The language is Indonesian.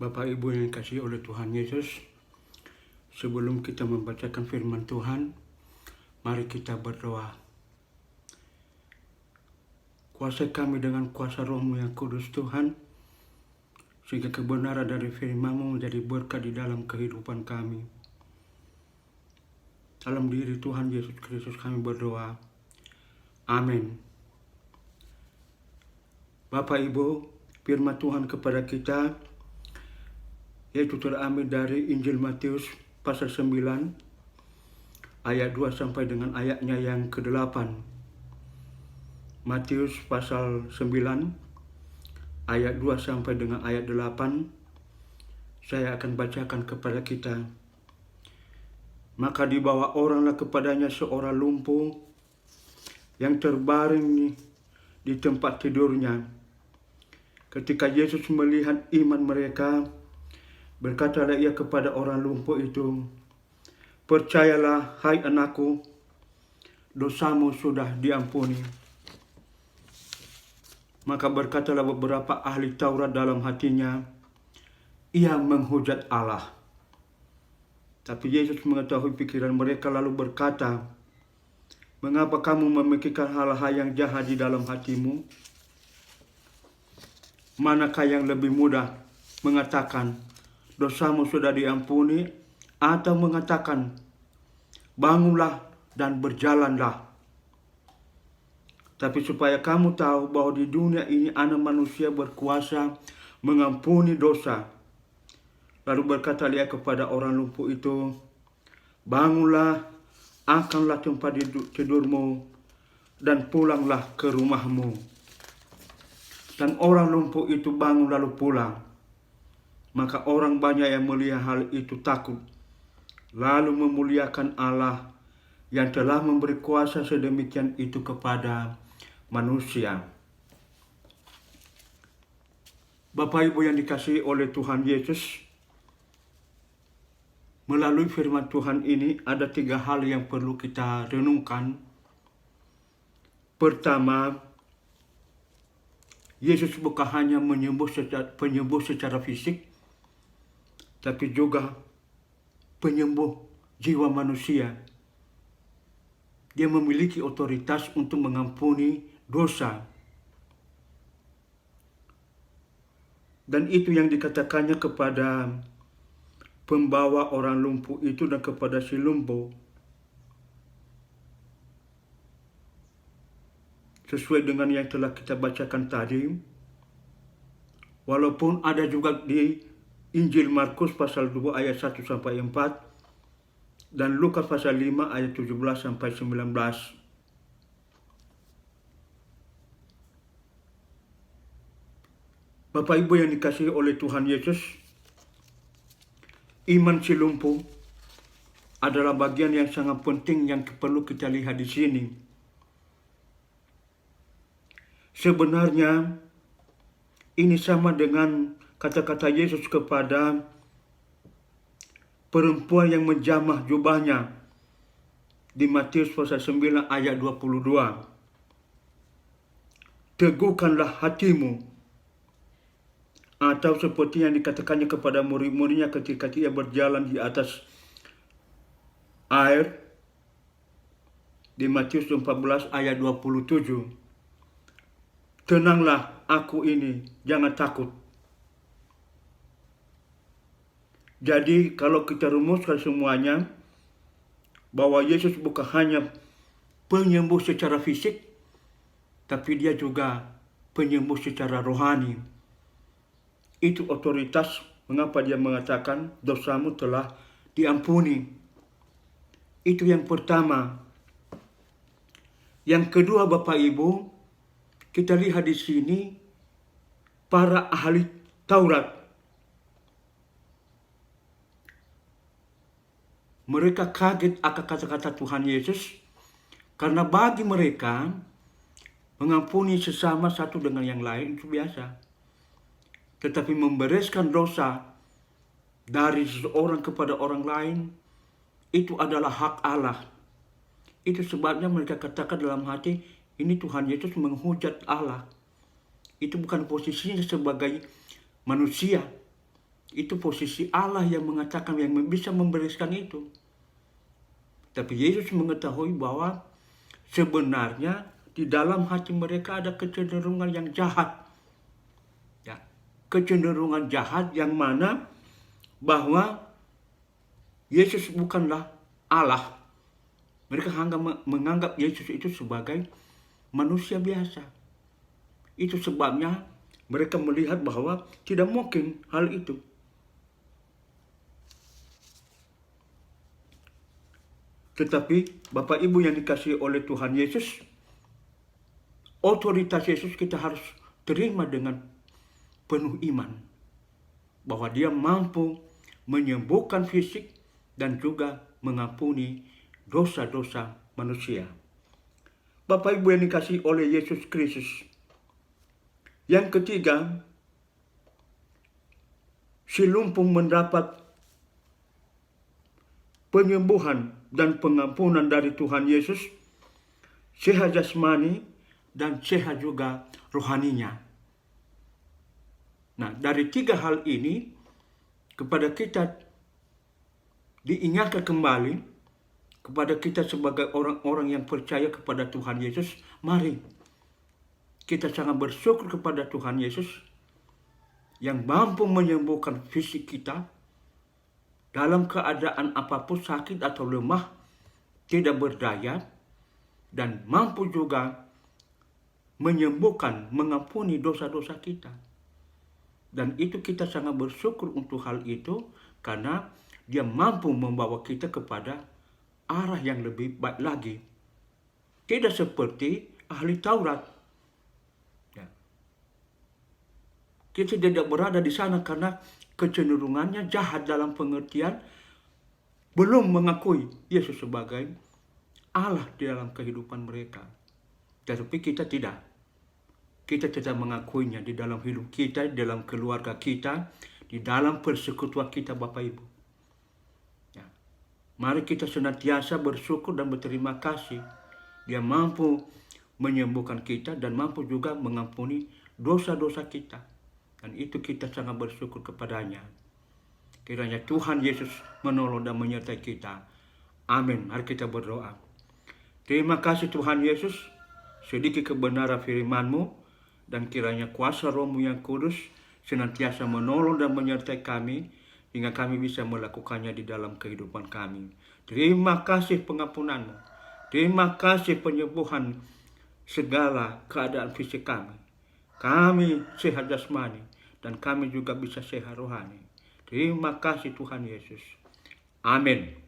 Bapak Ibu yang dikasihi oleh Tuhan Yesus, sebelum kita membacakan firman Tuhan, mari kita berdoa. Kuasai kami dengan kuasa Roh-Mu yang kudus Tuhan, sehingga kebenaran dari firman-Mu menjadi berkat di dalam kehidupan kami. Dalam diri Tuhan Yesus Kristus kami berdoa. Amin. Bapak Ibu, firman Tuhan kepada kita yaitu terambil dari Injil Matius pasal 9 ayat 2 sampai dengan ayatnya yang ke-8. Matius pasal 9 ayat 2 sampai dengan ayat 8. Saya akan bacakan kepada kita. Maka dibawa oranglah kepadanya seorang lumpuh yang terbaring di tempat tidurnya. Ketika Yesus melihat iman mereka, berkatalah ia kepada orang lumpuh itu, "Percayalah, hai anakku, dosamu sudah diampuni." Maka berkatalah beberapa ahli Taurat dalam hatinya, "Ia menghujat Allah." Tapi Yesus mengetahui pikiran mereka lalu berkata, "Mengapa kamu memikirkan hal-hal yang jahat di dalam hatimu? Manakah yang lebih mudah mengatakan, dosamu sudah diampuni, atau mengatakan, bangunlah dan berjalanlah? Tapi supaya kamu tahu bahwa di dunia ini Anak Manusia berkuasa mengampuni dosa." Lalu berkata dia kepada orang lumpuh itu, "Bangunlah, angkatlah tempat tidurmu, dan pulanglah ke rumahmu." Dan orang lumpuh itu bangun lalu pulang. Maka orang banyak yang melihat hal itu takut, lalu memuliakan Allah yang telah memberi kuasa sedemikian itu kepada manusia. Bapak Ibu yang dikasihi oleh Tuhan Yesus, melalui firman Tuhan ini ada 3 hal yang perlu kita renungkan. Pertama, Yesus bukan hanya penyembuh secara fisik, tapi juga penyembuh jiwa manusia. Dia memiliki otoritas untuk mengampuni dosa. Dan itu yang dikatakannya kepada pembawa orang lumpuh itu dan kepada si lumpuh. Sesuai dengan yang telah kita bacakan tadi, walaupun ada juga di Injil Markus pasal 2 ayat 1 sampai 4 dan Lukas pasal 5 ayat 17 sampai 19. Bapak Ibu yang dikasihi oleh Tuhan Yesus, iman si lumpuh adalah bagian yang sangat penting yang perlu kita lihat di sini. Sebenarnya ini sama dengan kata-kata Yesus kepada perempuan yang menjamah jubahnya di Matius pasal 9 ayat 22. "Teguhkanlah hatimu." Atau seperti yang dikatakannya kepada murid-muridnya ketika dia berjalan di atas air di Matius 14 ayat 27. "Tenanglah, aku ini, jangan takut." Jadi kalau kita rumuskan semuanya, bahwa Yesus bukan hanya penyembuh secara fisik, tapi dia juga penyembuh secara rohani. Itu otoritas mengapa dia mengatakan dosamu telah diampuni. Itu yang pertama. Yang kedua, Bapak Ibu, kita lihat di sini para ahli Taurat. Mereka kaget akan kata-kata Tuhan Yesus karena bagi mereka mengampuni sesama satu dengan yang lain itu biasa. Tetapi membereskan dosa dari seseorang kepada orang lain itu adalah hak Allah. Itu sebabnya mereka katakan dalam hati, ini Tuhan Yesus menghujat Allah. Itu bukan posisinya sebagai manusia, Itu posisi Allah yang mengatakan, yang bisa membereskan itu. Tapi Yesus mengetahui bahwa sebenarnya di dalam hati mereka ada kecenderungan yang jahat. Ya, kecenderungan jahat yang mana bahwa Yesus bukanlah Allah. Mereka menganggap Yesus itu sebagai manusia biasa. Itu sebabnya mereka melihat bahwa tidak mungkin hal itu. Tetapi Bapak Ibu yang dikasihi oleh Tuhan Yesus, otoritas Yesus kita harus terima dengan penuh iman. Bahwa dia mampu menyembuhkan fisik dan juga mengampuni dosa-dosa manusia. Bapak Ibu yang dikasihi oleh Yesus Kristus. Yang ketiga, si lumpuh mendapat penyembuhan dan pengampunan dari Tuhan Yesus, sehat jasmani dan sehat juga rohaninya. Nah, dari tiga hal ini kepada kita diingatkan kembali, kepada kita sebagai orang-orang yang percaya kepada Tuhan Yesus, mari kita sangat bersyukur kepada Tuhan Yesus yang mampu menyembuhkan fisik kita dalam keadaan apapun, sakit atau lemah, tidak berdaya, dan mampu juga menyembuhkan, mengampuni dosa-dosa kita. Dan itu kita sangat bersyukur untuk hal itu, karena dia mampu membawa kita kepada arah yang lebih baik lagi. Tidak seperti ahli Taurat. Ya. Kita tidak berada di sana karena kecenderungannya jahat dalam pengertian belum mengakui Yesus sebagai Allah di dalam kehidupan mereka. Tetapi kita tidak. Kita tidak mengakuinya di dalam hidup kita, di dalam keluarga kita, di dalam persekutuan kita, Bapak Ibu. Ya. Mari kita senantiasa bersyukur dan berterima kasih. Dia mampu menyembuhkan kita dan mampu juga mengampuni dosa-dosa kita. Dan itu kita sangat bersyukur kepadanya. Kiranya Tuhan Yesus menolong dan menyertai kita. Amin. Mari kita berdoa. Terima kasih Tuhan Yesus, sedikit kebenaran firman-Mu, dan kiranya kuasa Roh-Mu yang kudus senantiasa menolong dan menyertai kami, hingga kami bisa melakukannya di dalam kehidupan kami. Terima kasih pengampunan-Mu. Terima kasih penyembuhan segala keadaan fisik kami. Kami sehat jasmani dan kami juga bisa sehat rohani. Terima kasih Tuhan Yesus. Amin.